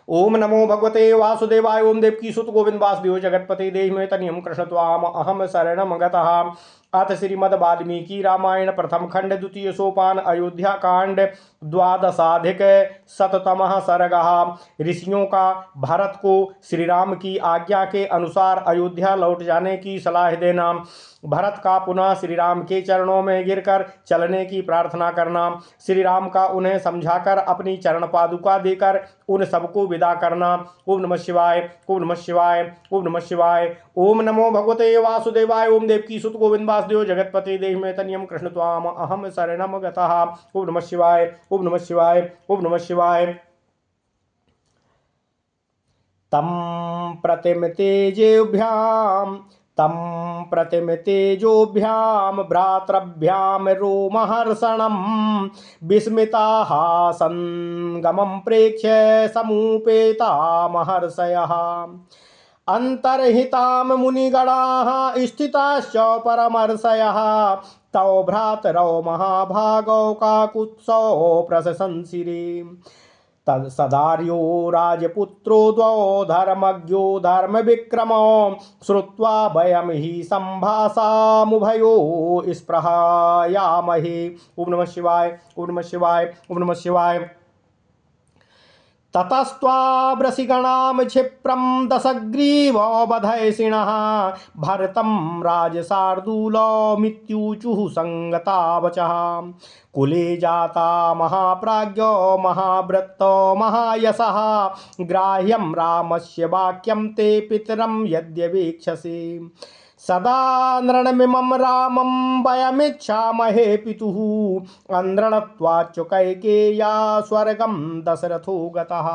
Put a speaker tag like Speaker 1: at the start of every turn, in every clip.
Speaker 1: ओम नमो भगवते वासुदेवाय। ओम देवकी सुत गोविंद वासुदेव जगतपते देहि तनियम कृष्ण त्वाम अहम शरणम गतः। अथ श्रीमद् वाल्मीकि रामायण प्रथम खंड द्वितीय सोपान अयोध्या कांड द्वादशाधिक शततमः सर्गः। ऋषियों का भरत को श्री राम की आज्ञा के अनुसार अयोध्या लौट जाने की सलाह देना। भरत का पुनः श्री राम के चरणों में गिरकर चलने की प्रार्थना करना। श्री राम का उन्हें समझाकर अपनी चरण पादुका देकर उन सबको विदा करना। ओम नमः शिवाय, ओम नमः शिवाय, ओम नमः शिवाय। ओम नमो भगवते वासुदेवाय। ओम देवकी सुत गोविंद वासुदेव जगतपते देहि मे तनियम कृष्ण त्वाम अहम शरणम गतः। ओम नमः शिवाय, ओम नमः शिवाय, ओम नमः शिवाय। तं प्रतिमतेजोभ्यां भ्रातृभ्यां रोमहर्षणं विस्मिताः संगमं प्रेक्ष्य समुपेता महर्षयः। अंतर्हितां मुनिगणाः स्थिताश्च परमर्षयः तौ भ्रातरौ महाभागौ काकुत्सौ प्रशंसिरे। तत्सदार्यो राजपुत्रो द्वौ धर्मज्ञो धर्मविक्रमो श्रुत्वा वयं हि सम्भाषामुभयो स्पृहायामहे। ओम नमः शिवाय, ओम नमः शिवाय, ओम नमः शिवाय। ततस्त्वावृषिगणां क्षिप्रं दशग्रीवोऽवधैषिणः भरतं राजशार्दूलमित्यूचुः संगता वचः। कुले जाता महाप्राज्ञो महाव्रतो महायशः ग्राह्यं रामस्य वाक्यं ते पितरं यद्यवेक्षसे। सदा नृणमिमं रामं वयमिच्छामहे पितुः अनृणत्वाच्च कैकेय्या स्वर्गं दशरथो गतः।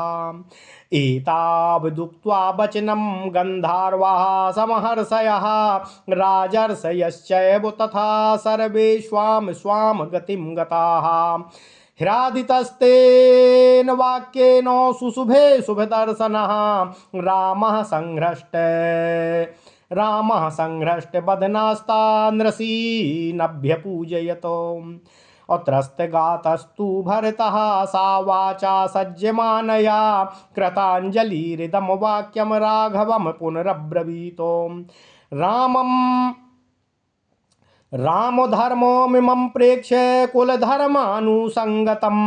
Speaker 1: एतावदुक्त्वा वचनं गन्धर्वाः समहर्षयः राजर्षयश्चैव तथा सर्वे स्वां स्वां गतिं गताः। ह्रादितस्तेन वाक्येन सुशुभे शुभदर्शनः रामः संहृष्ट बदनास्ता नृसीनभ्यपूजयतो। अत्रस्तगातस्तु भरतः सा वाचा सज्जमानया कृताञ्जलिरिदं वाक्यं राघवं पुनरब्रवीतो। रामधर्ममिमं प्रेक्ष्य कुलधर्मानुसङ्गतं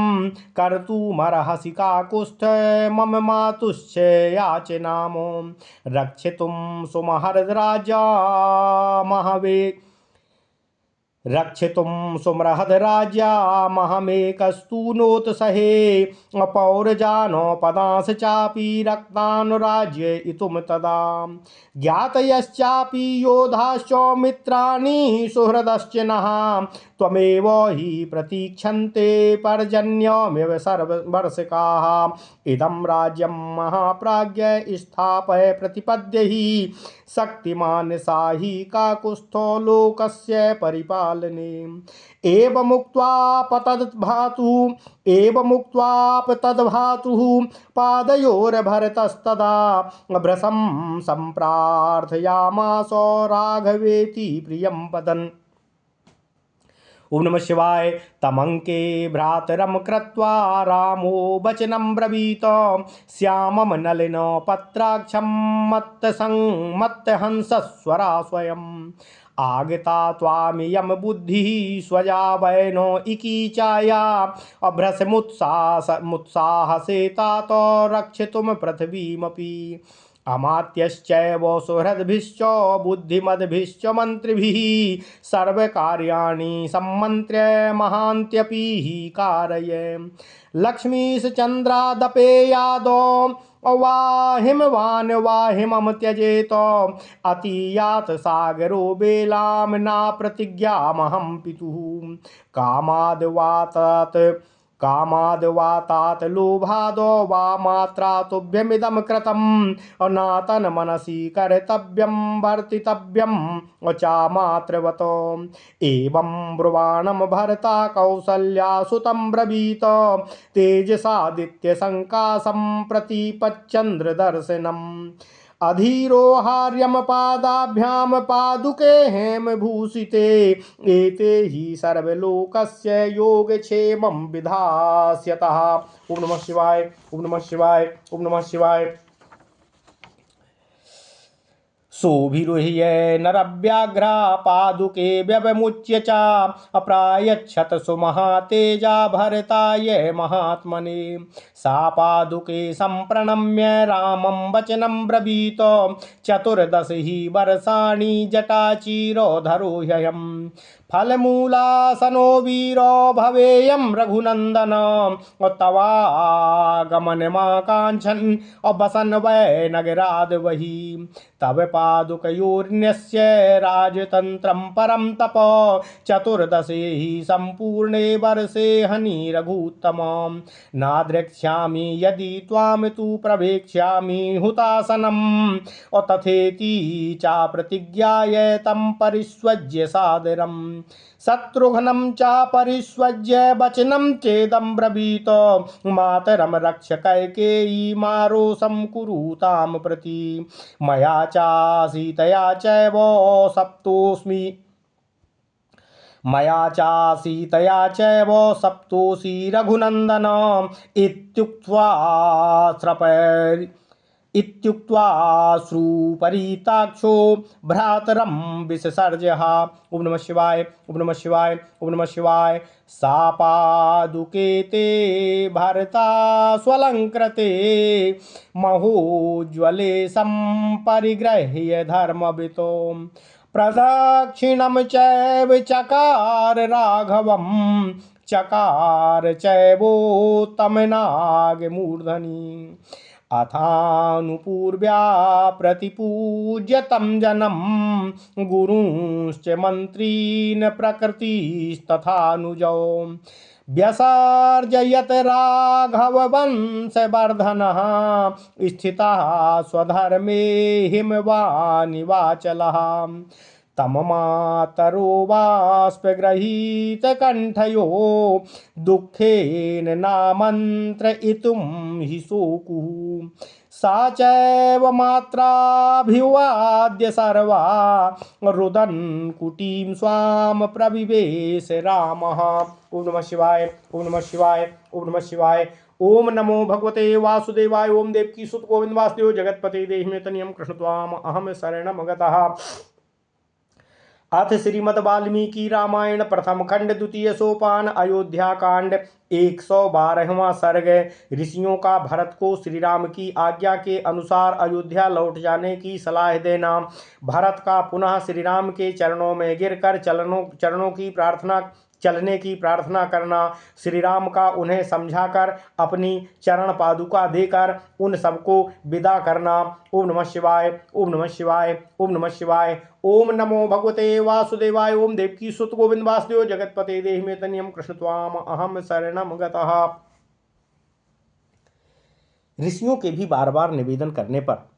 Speaker 1: कर्तुमर्हसि काकुत्स्थ मम मातुश्च याचनामो। रक्षितुं सुमहद्राज्यमहमेकस्तु नोत्सहे पौरजानोपदांश्च चापि रक्तानुराज्ययितुं तदा। ज्ञातयश्चापि योधाश्च मित्राणि सुहृदश्च नः त्वमेव हि प्रतीक्षन्ते पर्जन्यमेव सर्ववर्षकाः। इदं राज्यं महाप्राज्ञ स्थापय प्रतिपद्य हि शक्तिमान् साहि काकुत्स्थो लोकस्य परिपालने। एवमुक्त्वापतद्भातुः पादयोर्भरतस्तदा भ्रशं सम्प्रार्थयामास राघवेति प्रियं पदन्। ओम नमः शिवाय। तमंके भ्रातरं कृत्वा रामो वचनं ब्रवीत श्यामं नलिन पत्राक्षं मत्तहंसस्वरा स्वयं। आगता त्वामियं बुद्धिः स्वजा वैनो इकी चाया अभ्रसमुत्साहसे तात रक्षितुं पृथिवीमपि। अमात्यश्चैव सुहृद्भिश्च बुद्धिमद्भिश्च मन्त्रिभिः सर्वकार्याणि सम्मन्त्र्य महान्त्यपि हि कारये। लक्ष्मीशचन्द्रादपेयादो वाहिमं त्यजेत अतीयात सागरो बेलां न प्रतिज्ञामहं पितुः। कामाद्वातात लोभादो वा मात्रा तुभ्यमिदं कृतं अनातन मनसि कर्तव्यं वर्तितव्यं चामात्रवतो। एवं ब्रुवाणं भरता कौसल्या सुतं ब्रवीत तेजसादित्य संकाशं प्रतिपच्चन्द्रदर्शनम्। अधीरोहार्यम पादाभ्याम पादुके हेमभूषिते एते हि सर्वलोकस्य योगक्षेमं विधास्यतः। ओम नमः शिवाय, ओम नमः शिवाय, ओम नमः शिवाय। सोभिरुह्य नरव्याघ्रा पादुके व्यवमुच्य च अप्रायच्छत सुमहातेजा भरताय महात्मने। सा पादुके सम्प्रणम्य रामं वचनं ब्रवीत चतुर्दश हि वर्षाणि जटाचिरोधरो ह्ययम्। फलमूलासनो वीरो भवेयं रघुनन्दन तवागमनमाकाङ्क्षन् वसन् वै नगराद् वही। तव पादुकयोर्न्यस्य राजतन्त्रं परं तप चतुर्दशे हि सम्पूर्णे वर्षे हनि रघुत्तमं। नाद्रक्ष्यामि यदि त्वां तु प्रवेक्ष्यामि हुतासनं तथेति च प्रतिज्ञाय तं परिष्वज्य सादरम्। शत्रुघ्नं च परिष्वज्य वचनं चेदं ब्रवीत मातरं रक्ष कैकेयी मारोषं कुरुतां प्रति। मया च सीतया चैव सप्तोऽस्मि मया च सीतया चैव सप्तोऽसि रघुनन्दन इत्युक्त्वा श्रुपरीताक्षो भ्रातरं विससर्जः। ओम नमः शिवाय, ओम नमः शिवाय, ओम नमः शिवाय। सा पादुके ते भरता स्वलंकृते महोज्ज्वले सम्परिगृह्य धर्मवितो। प्रदक्षिणं चैव चकार राघवं चकार चैवोत्तमनागमूर्धनि। अथानुपूर्व्या प्रतिपूज्य तं जनं गुरुंश्च मन्त्रीन् प्रकृतिस्तथानुजौ। व्यसार्जयत राघववंशवर्धनः स्थितः स्वधर्मे हिमवानिवाचलः। तममातरो बाष्पगृहीतकण्ठयो दुःखेन नामन्त्रयितुं हि शोकुः। सा चैव मात्राभिवाद्य सर्वा रुदन् कुटीं स्वां प्रविवेश रामः। ओम नमः शिवाय, ओम नमः शिवाय, ओम नमः शिवाय। ओम नमो भगवते वासुदेवाय। ओम देवकी सुत गोविंद वासुदेव जगतपते देहि तनियम कृष्ण त्वाम अहम शरणम गतः। अथ श्रीमद् वाल्मीकि रामायण प्रथम खंड द्वितीय सोपान अयोध्या कांड 112वां सर्ग। ऋषियों का भरत को श्री राम की आज्ञा के अनुसार अयोध्या लौट जाने की सलाह देना। भरत का पुनः श्री राम के चरणों में गिरकर चलने की प्रार्थना करना। श्री राम का उन्हें समझाकर अपनी चरण पादुका देकर उन सबको विदा करना। ओम नमः शिवाय, ओम नमः शिवाय, ओम नमः शिवाय। ओम नमो भगवते वासुदेवाय। ओम देवकी सुत गोविंद वासुदेव जगतपते देहि मे तनियम कृष्ण त्वाम अहम शरणम गतः। ऋषियों के भी बार बार निवेदन करने पर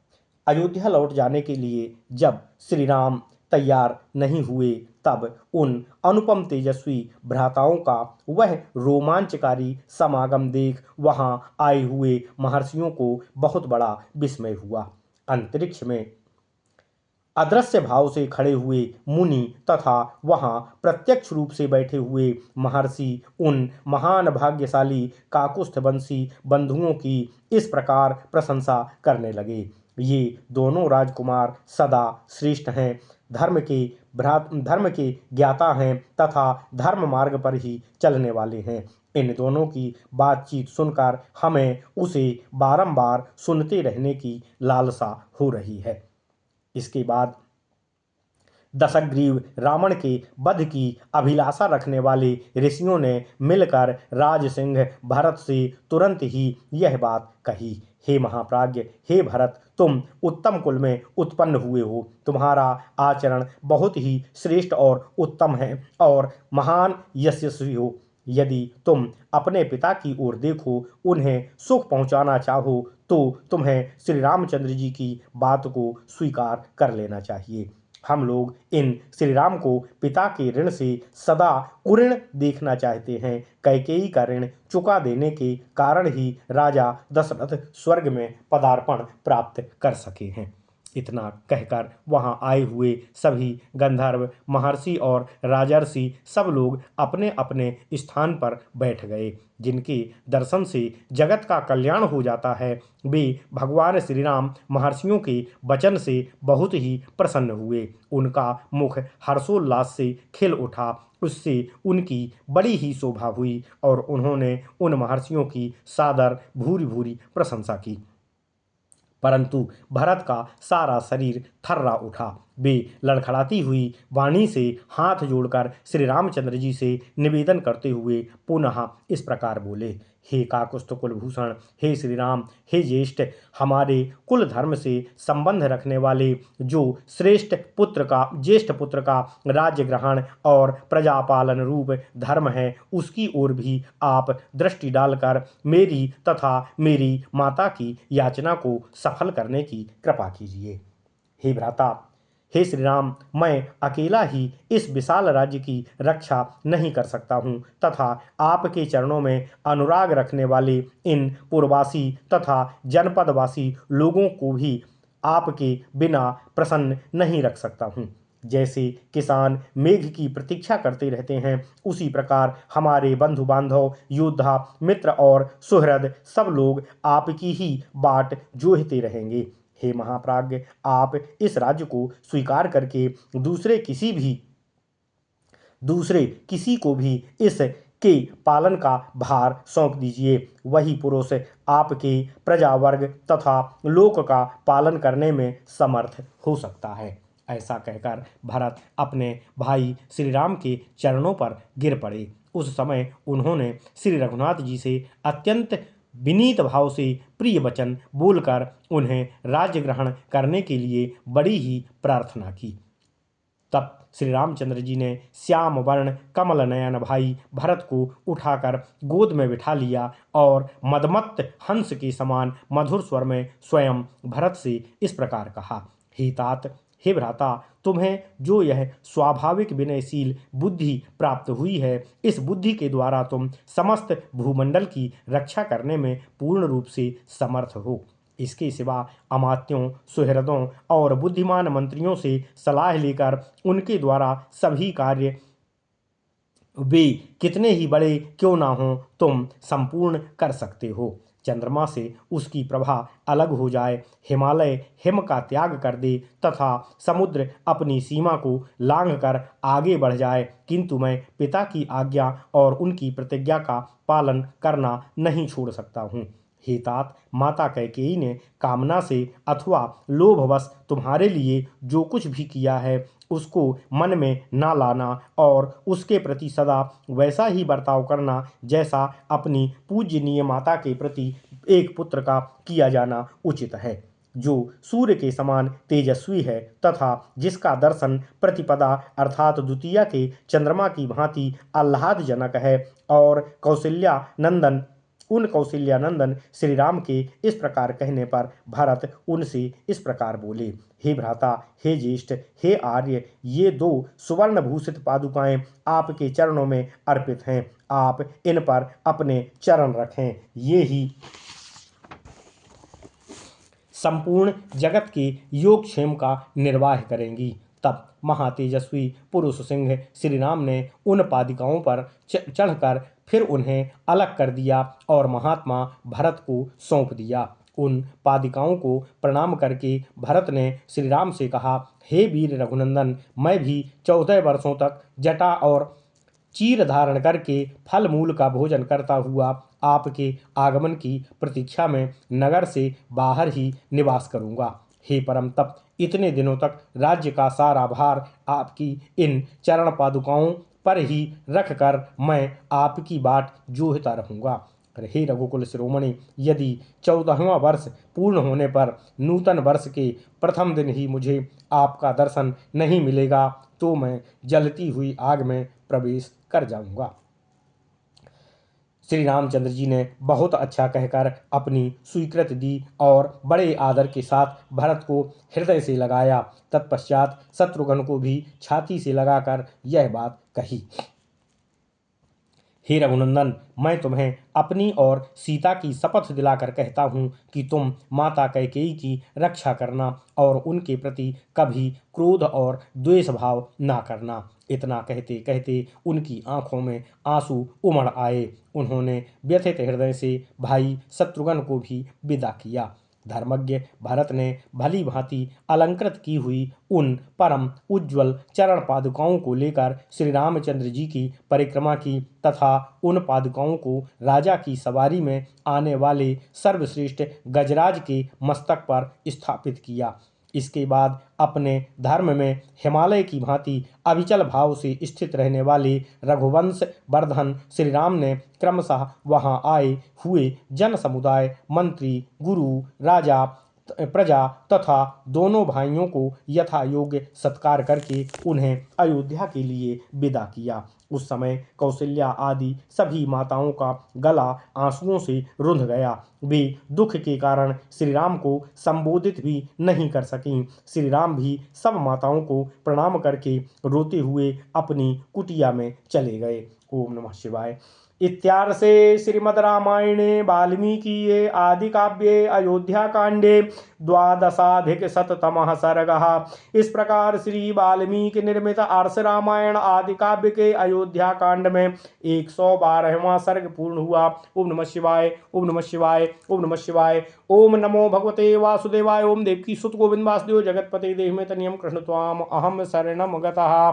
Speaker 1: अयोध्या लौट जाने के लिए जब श्री राम तैयार नहीं हुए तब उन अनुपम तेजस्वी भ्राताओं का वह रोमांचकारी समागम देख वहां आए हुए महर्षियों को बहुत बड़ा विस्मय हुआ। अंतरिक्ष में अदृश्य भाव से खड़े हुए मुनि तथा वहां प्रत्यक्ष रूप से बैठे हुए महर्षि उन महान भाग्यशाली काकुस्थवंशी बंधुओं की इस प्रकार प्रशंसा करने लगे। ये दोनों राजकुमार सदा श्रेष्ठ हैं, धर्म के ज्ञाता हैं तथा धर्म मार्ग पर ही चलने वाले हैं। इन दोनों की बातचीत सुनकर हमें उसे बारंबार सुनते रहने की लालसा हो रही है। इसके बाद दशग्रीव रावण के वध की अभिलाषा रखने वाले ऋषियों ने मिलकर राजसिंह भरत से तुरंत ही यह बात कही। हे महाप्राज्य, हे भरत, तुम उत्तम कुल में उत्पन्न हुए हो। तुम्हारा आचरण बहुत ही श्रेष्ठ और उत्तम है और महान यशस्वी हो। यदि तुम अपने पिता की ओर देखो, उन्हें सुख पहुंचाना चाहो तो तुम्हें श्री रामचंद्र जी की बात को स्वीकार कर लेना चाहिए। हम लोग इन श्री राम को पिता के ऋण से सदा उऋण देखना चाहते हैं। कैकेयी का ऋण चुका देने के कारण ही राजा दशरथ स्वर्ग में पदार्पण प्राप्त कर सके हैं। इतना कहकर वहां आए हुए सभी गंधर्व, महर्षि और राजर्षि सब लोग अपने अपने स्थान पर बैठ गए। जिनके दर्शन से जगत का कल्याण हो जाता है, वे भगवान श्री राम महर्षियों के वचन से बहुत ही प्रसन्न हुए। उनका मुख हर्षोल्लास से खिल उठा। उससे उनकी बड़ी ही शोभा हुई और उन्होंने उन महर्षियों की सादर भूरि भूरि प्रशंसा की। परंतु भरत का सारा शरीर थर्रा उठा। वे लड़खड़ाती हुई वाणी से हाथ जोड़कर श्री रामचंद्र जी से निवेदन करते हुए पुनः इस प्रकार बोले, हे काकुस्थ कुलभूषण, हे श्री राम, हे ज्येष्ठ, हमारे कुल धर्म से संबंध रखने वाले जो ज्येष्ठ पुत्र का राज्य ग्रहण और प्रजापालन रूप धर्म है, उसकी ओर भी आप दृष्टि डालकर मेरी तथा मेरी माता की याचना को सफल करने की कृपा कीजिए। हे भ्राता, हे श्री राम, मैं अकेला ही इस विशाल राज्य की रक्षा नहीं कर सकता हूँ तथा आपके चरणों में अनुराग रखने वाले इन पुरवासी तथा जनपदवासी लोगों को भी आपके बिना प्रसन्न नहीं रख सकता हूँ। जैसे किसान मेघ की प्रतीक्षा करते रहते हैं, उसी प्रकार हमारे बंधु बांधव, योद्धा, मित्र और सुहृद सब लोग आपकी ही बाट जोहते रहेंगे। हे महाप्राज्ञ, आप इस राज्य को स्वीकार करके दूसरे किसी को भी इस के पालन का भार सौंप दीजिए। वही पुरुष आपके प्रजावर्ग तथा लोक का पालन करने में समर्थ हो सकता है। ऐसा कहकर भरत अपने भाई श्री राम के चरणों पर गिर पड़े। उस समय उन्होंने श्री रघुनाथ जी से अत्यंत विनीत भाव से प्रिय वचन बोलकर उन्हें राज्य ग्रहण करने के लिए बड़ी ही प्रार्थना की। तब श्री रामचंद्र जी ने श्याम वर्ण कमल नयन भाई भरत को उठाकर गोद में बिठा लिया और मदमत्त हंस के समान मधुर स्वर में स्वयं भरत से इस प्रकार कहा, हे तात, हे भ्राता, तुम्हें जो यह स्वाभाविक विनयशील बुद्धि प्राप्त हुई है, इस बुद्धि के द्वारा तुम समस्त भूमंडल की रक्षा करने में पूर्ण रूप से समर्थ हो। इसके सिवा अमात्यों, सुहृदों और बुद्धिमान मंत्रियों से सलाह लेकर उनके द्वारा सभी कार्य वे कितने ही बड़े क्यों ना हों, तुम संपूर्ण कर सकते हो। चंद्रमा से उसकी प्रभा अलग हो जाए, हिमालय हिम का त्याग कर दे तथा समुद्र अपनी सीमा को लांघ कर आगे बढ़ जाए, किंतु मैं पिता की आज्ञा और उनकी प्रतिज्ञा का पालन करना नहीं छोड़ सकता हूँ। हे तात, माता कैकेयी ने कामना से अथवा लोभवश तुम्हारे लिए जो कुछ भी किया है, उसको मन में ना लाना और उसके प्रति सदा वैसा ही बर्ताव करना जैसा अपनी पूज्यनीय माता के प्रति एक पुत्र का किया जाना उचित है, जो सूर्य के समान तेजस्वी है तथा जिसका दर्शन प्रतिपदा अर्थात द्वितीया के चंद्रमा की भांति आह्लादजनक है। और कौशल्यानंदन श्री राम के इस प्रकार कहने पर भरत उनसे इस प्रकार बोले, हे भ्राता, हे ज्येष्ठ, हे आर्य, ये 2 सुवर्ण भूषित पादुकाएं आपके चरणों में अर्पित हैं। आप इन पर अपने चरण रखें, ये ही संपूर्ण जगत के योगक्षेम का निर्वाह करेंगी। तब महातेजस्वी पुरुष सिंह श्री राम ने उन पादिकाओं पर चढ़कर फिर उन्हें अलग कर दिया और महात्मा भरत को सौंप दिया। उन पादिकाओं को प्रणाम करके भरत ने श्री राम से कहा, हे वीर रघुनंदन, मैं भी 14 वर्षों तक जटा और चीर धारण करके फल मूल का भोजन करता हुआ आपके आगमन की प्रतीक्षा में नगर से बाहर ही निवास करूंगा। हे परम तप, इतने दिनों तक राज्य का सारा भार आपकी इन चरण पादुकाओं पर ही रखकर मैं आपकी बाट जोहता रहूंगा। हे रघुकुल शिरोमणि, यदि 14वां वर्ष पूर्ण होने पर नूतन वर्ष के प्रथम दिन ही मुझे आपका दर्शन नहीं मिलेगा तो मैं जलती हुई आग में प्रवेश कर जाऊंगा। श्री रामचंद्र जी ने बहुत अच्छा कहकर अपनी स्वीकृति दी और बड़े आदर के साथ भरत को हृदय से लगाया। तत्पश्चात शत्रुघ्न को भी छाती से लगाकर यह बात कही, हे रघुनंदन, मैं तुम्हें अपनी और सीता की शपथ दिलाकर कहता हूँ कि तुम माता कैकेयी की रक्षा करना और उनके प्रति कभी क्रोध और द्वेष भाव ना करना। इतना कहते कहते उनकी आंखों में आंसू उमड़ आए। उन्होंने व्यथित हृदय से भाई शत्रुघ्न को भी विदा किया। धर्मज्ञ भरत ने भली भांति अलंकृत की हुई उन परम उज्ज्वल चरण पादुकाओं को लेकर श्री रामचंद्र जी की परिक्रमा की तथा उन पादुकाओं को राजा की सवारी में आने वाले सर्वश्रेष्ठ गजराज के मस्तक पर स्थापित किया। इसके बाद अपने धर्म में हिमालय की भांति अविचल भाव से स्थित रहने वाले रघुवंश वर्धन श्री राम ने क्रमशः वहां आए हुए जन समुदाय, मंत्री, गुरु, राजा, प्रजा तथा दोनों भाइयों को यथा योग्य सत्कार करके उन्हें अयोध्या के लिए विदा किया। उस समय कौशल्या आदि सभी माताओं का गला आंसुओं से रुंध गया। वे दुख के कारण श्री राम को संबोधित भी नहीं कर सकीं। श्री राम भी सब माताओं को प्रणाम करके रोते हुए अपनी कुटिया में चले गए। ओम नमः शिवाय। इत्यार्षे श्रीमद् रामायणे वाल्मीकिये आदि काव्ये अयोध्या कांडे 12अधिक-शततमः सर्गः। इस प्रकार श्री वाल्मीकि निर्मित आर्ष रामायण आदि काव्य के अयोध्या कांड में 112वां सर्ग पूर्ण हुआ। ओम नमः शिवाय, ओम नमः शिवाय, ओम नमः शिवाय। ओम नमो भगवते वासुदेवाय। ओम देवकी सुत गोविंद वासुदेव जगतपते देहिमे तनियम कृष्ण त्वाम अहम शरणम गतः।